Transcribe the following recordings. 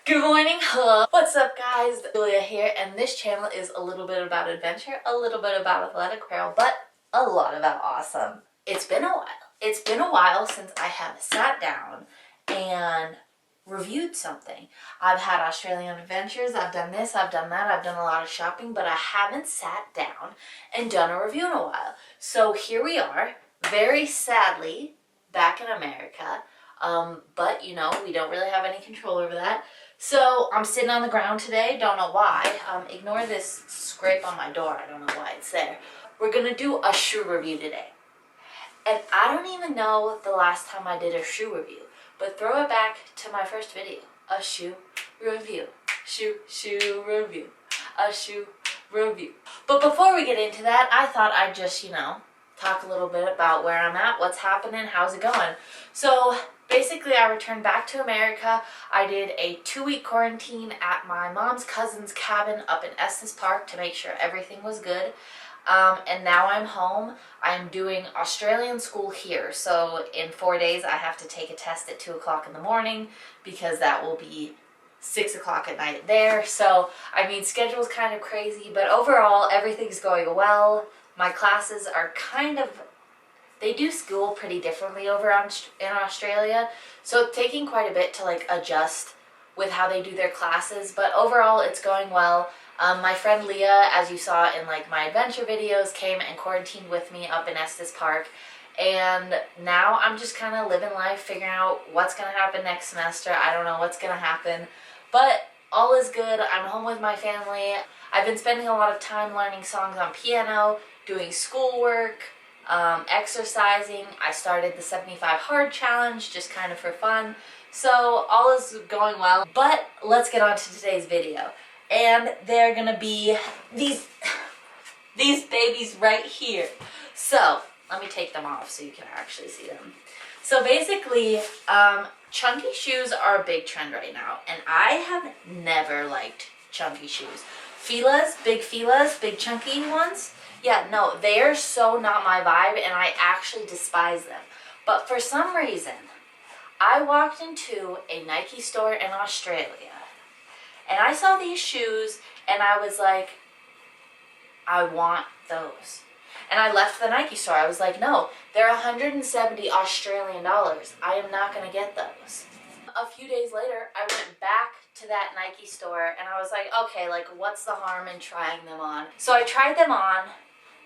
Good morning, hello. What's up guys? Julia here, and this channel is a little bit about adventure, a little bit about athletic apparel, but a lot about awesome. It's been a while. It's been a while since I have sat down and reviewed something. I've had Australian adventures, I've done this, I've done that, I've done a lot of shopping, but I haven't sat down and done a review in a while. So here we are, very sadly, back in America. But you know, we don't really have any control over that. So I'm sitting on the ground today, don't know why. Ignore this scrape on my door, I don't know why it's there. We're gonna do a shoe review today. And I don't even know the last time I did a shoe review, but throw it back to my first video, a shoe review, shoe review, a shoe review. But before we get into that, I thought I'd just, talk a little bit about where I'm at, what's happening, how's it going. So basically I returned back to America. I did a 2-week quarantine at my mom's cousin's cabin up in Estes Park to make sure everything was good. And now I'm home. I'm doing Australian school here. So in 4 days I have to take a test at 2 o'clock in the morning because that will be 6 o'clock at night there. So, I mean, schedule's kind of crazy, but overall everything's going well. My classes are they do school pretty differently over in Australia, so it's taking quite a bit to adjust with how they do their classes, but overall it's going well. My friend Leah, as you saw in my adventure videos, came and quarantined with me up in Estes Park, and now I'm just kind of living life, figuring out what's going to happen next semester. I don't know what's going to happen, but all is good. I'm home with my family. I've been spending a lot of time learning songs on piano, doing schoolwork, exercising. I started the 75 hard challenge just kind of for fun. So all is going well, but let's get on to today's video. And they're gonna be these babies right here. So let me take them off so you can actually see them. So basically, chunky shoes are a big trend right now, and I have never liked chunky shoes. Filas, big chunky ones. Yeah, no, they are so not my vibe, and I actually despise them. But for some reason, I walked into a Nike store in Australia, and I saw these shoes, and I was like, I want those. And I left the Nike store. I was like, no, they're 170 Australian dollars. I am not going to get those. A few days later, I went back to that Nike store, and I was like, okay, what's the harm in trying them on? So I tried them on,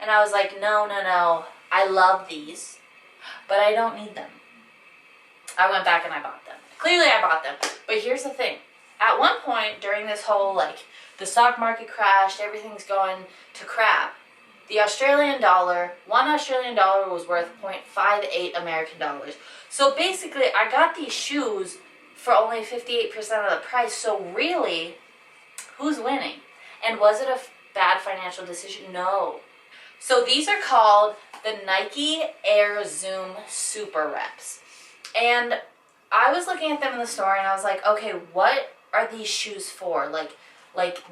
and I was like, no, I love these, but I don't need them. I went back and I bought them. Clearly I bought them, but here's the thing. At one point during this whole, the stock market crashed, everything's going to crap, the Australian dollar, $1 Australian dollar was worth 0.58 American dollars. So basically I got these shoes for only 58% of the price, so really, who's winning? And was it a bad financial decision? No. So these are called the Nike Air Zoom Super Reps. And I was looking at them in the store and I was like, okay, what are these shoes for?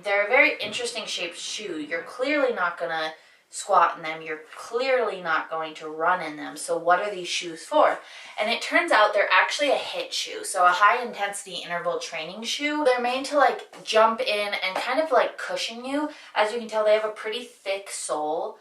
They're a very interesting shaped shoe. You're clearly not gonna squat in them. You're clearly not going to run in them. So what are these shoes for? And it turns out they're actually a HIIT shoe. So a high intensity interval training shoe. They're made to jump in and kind of cushion you. As you can tell, they have a pretty thick sole.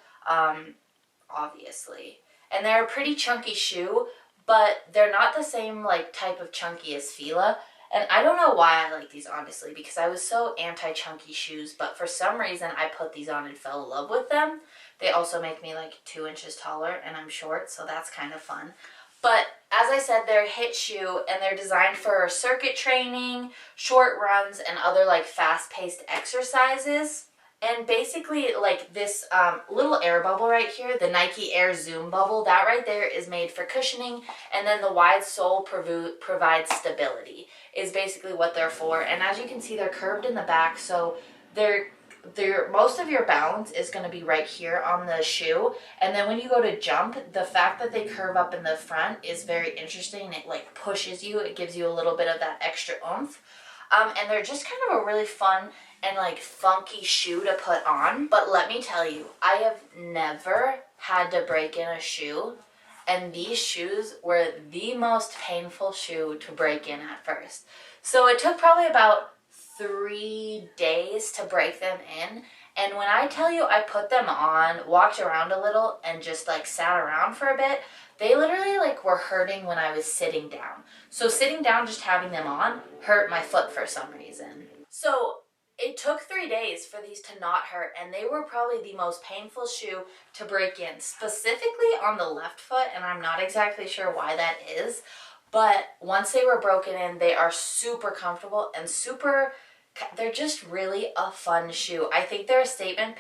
Obviously, and they're a pretty chunky shoe, but they're not the same type of chunky as Fila. And I don't know why I like these, honestly, because I was so anti-chunky shoes, but for some reason I put these on and fell in love with them. They also make me 2 inches taller, and I'm short, so that's kind of fun. But as I said, they're a HIIT shoe, and they're designed for circuit training, short runs, and other fast-paced exercises. And basically, this little air bubble right here, the Nike Air Zoom bubble, that right there is made for cushioning, and then the wide sole provides stability, is basically what they're for. And as you can see, they're curved in the back, so most of your balance is going to be right here on the shoe. And then when you go to jump, the fact that they curve up in the front is very interesting. It pushes you, it gives you a little bit of that extra oomph. And they're just kind of a really fun and funky shoe to put on. But let me tell you, I have never had to break in a shoe, and these shoes were the most painful shoe to break in at first. So it took probably about 3 days to break them in. And when I tell you I put them on, walked around a little, and just like sat around for a bit, they literally like were hurting when I was sitting down. So sitting down, just having them on, hurt my foot for some reason. So it took 3 days for these to not hurt, and they were probably the most painful shoe to break in, specifically on the left foot, and I'm not exactly sure why that is. But once they were broken in, they are super comfortable and they're just really a fun shoe. I think they're a statement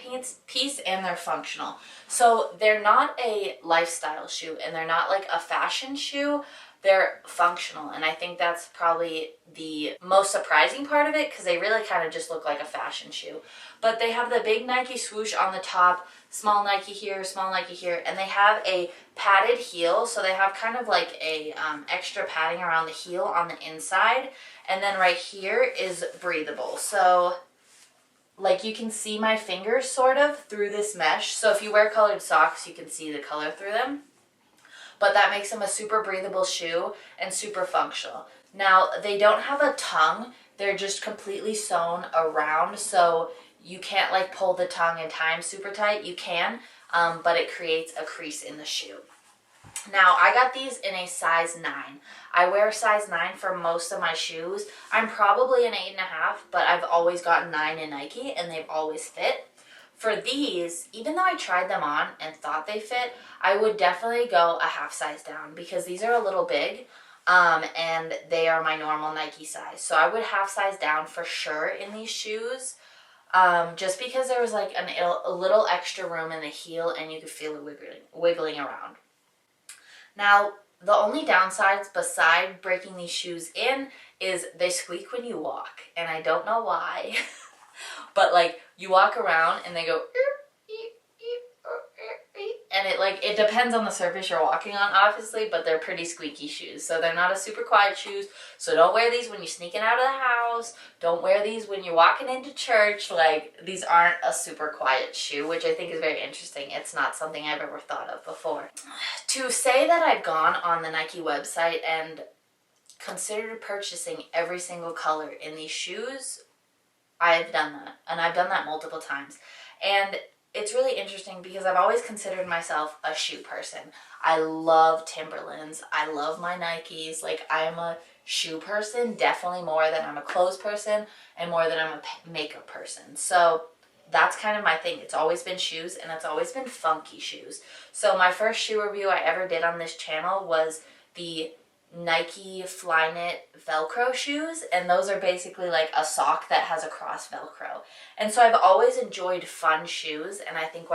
piece and they're functional. So they're not a lifestyle shoe and they're not like a fashion shoe. They're functional, and I think that's probably the most surprising part of it because they really kind of just look like a fashion shoe. But they have the big Nike swoosh on the top, small Nike here, and they have a padded heel, so they have kind of like a extra padding around the heel on the inside, and then right here is breathable. So like you can see my fingers sort of through this mesh, so if you wear colored socks you can see the color through them. But that makes them a super breathable shoe and super functional. Now, they don't have a tongue. They're just completely sewn around, so you can't like pull the tongue and tie them super tight. You can, but it creates a crease in the shoe. Now, I got these in a size 9. I wear size 9 for most of my shoes. I'm probably an 8.5, but I've always gotten 9 in Nike, and they've always fit. For these, even though I tried them on and thought they fit, I would definitely go a half size down because these are a little big and they are my normal Nike size. So I would half size down for sure in these shoes just because there was like a little extra room in the heel and you could feel it wiggling around. Now, the only downsides beside breaking these shoes in is they squeak when you walk, and I don't know why. But like you walk around and they go and it depends on the surface you're walking on, obviously, but they're pretty squeaky shoes. So they're not a super quiet shoes. So don't wear these when you're sneaking out of the house. Don't wear these when you're walking into church. Like, these aren't a super quiet shoe, which I think is very interesting. It's not something I've ever thought of before. To say that I've gone on the Nike website and considered purchasing every single color in these shoes, I've done that, and I've done that multiple times. And it's really interesting because I've always considered myself a shoe person. I love Timberlands. I love my Nikes. Like, I'm a shoe person, definitely more than I'm a clothes person and more than I'm a makeup person. So that's kind of my thing. It's always been shoes, and it's always been funky shoes. So my first shoe review I ever did on this channel was the Nike Flyknit Velcro shoes, and those are basically like a sock that has a cross Velcro. And so I've always enjoyed fun shoes, and I think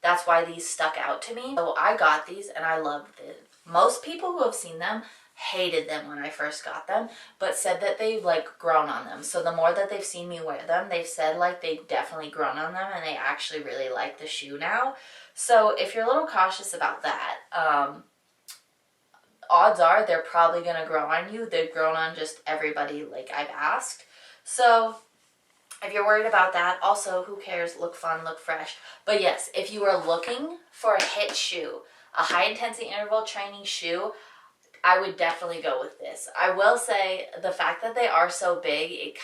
that's why these stuck out to me. So I got these and I loved them. Most people who have seen them hated them when I first got them, but said that they've like grown on them. So the more that they've seen me wear them, they've said like they've definitely grown on them and they actually really like the shoe now. So if you're a little cautious about that, odds are they're probably going to grow on you. They've grown on just everybody like I've asked. So if you're worried about that, also, who cares? Look fun, look fresh. But yes, if you are looking for a hit shoe, a high intensity interval training shoe, I would definitely go with this. I will say the fact that they are so big,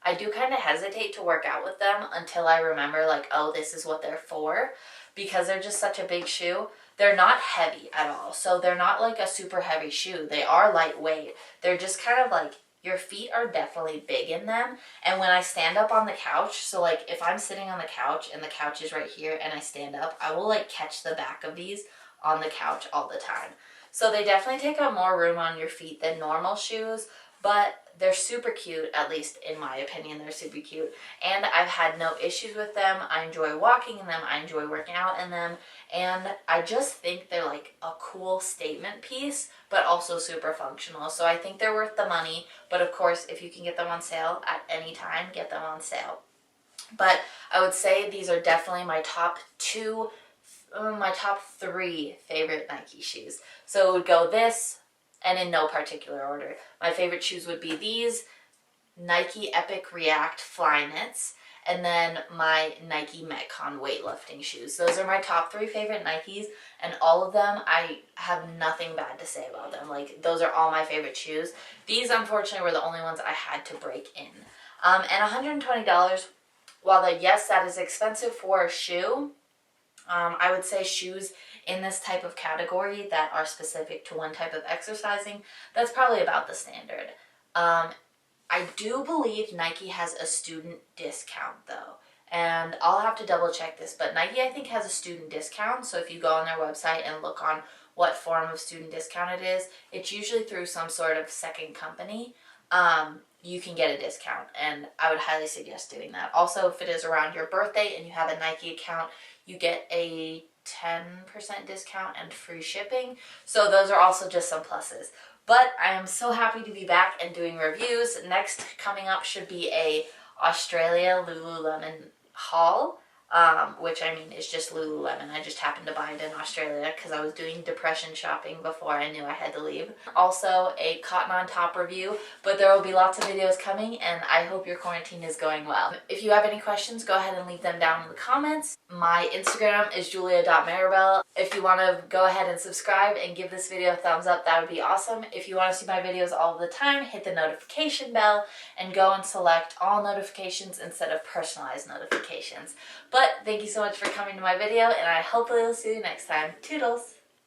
I do kind of hesitate to work out with them until I remember like, oh, this is what they're for, because they're just such a big shoe. They're not heavy at all. So they're not like a super heavy shoe. They are lightweight. They're just kind of like, your feet are definitely big in them. And when I stand up on the couch, so like if I'm sitting on the couch and the couch is right here and I stand up, I will like catch the back of these on the couch all the time. So they definitely take up more room on your feet than normal shoes, but they're super cute, at least in my opinion, they're super cute. And I've had no issues with them. I enjoy walking in them. I enjoy working out in them. And I just think they're like a cool statement piece, but also super functional. So I think they're worth the money. But of course, if you can get them on sale at any time, get them on sale. But I would say these are definitely my top 3 favorite Nike shoes. So it would go this, and in no particular order. My favorite shoes would be these, Nike Epic React Flyknits, and then my Nike Metcon weightlifting shoes. Those are my top 3 favorite Nikes, and all of them, I have nothing bad to say about them. Like, those are all my favorite shoes. These, unfortunately, were the only ones I had to break in. And $120, while yes, that is expensive for a shoe, I would say shoes in this type of category that are specific to one type of exercising, that's probably about the standard. I do believe Nike has a student discount though. And I'll have to double check this, but Nike I think has a student discount. So if you go on their website and look on what form of student discount it is, it's usually through some sort of second company. You can get a discount, and I would highly suggest doing that. Also, if it is around your birthday and you have a Nike account, you get a 10% discount and free shipping. So those are also just some pluses. But I am so happy to be back and doing reviews. Next coming up should be a Australia Lululemon haul, which I mean is just Lululemon. I just happened to buy it in Australia because I was doing depression shopping before I knew I had to leave. Also a Cotton On Top review, but there will be lots of videos coming, and I hope your quarantine is going well. If you have any questions, go ahead and leave them down in the comments. My Instagram is julia.maribel. If you want to go ahead and subscribe and give this video a thumbs up, that would be awesome. If you want to see my videos all the time, hit the notification bell and go and select all notifications instead of personalized notifications. But thank you so much for coming to my video, and I hopefully will see you next time. Toodles!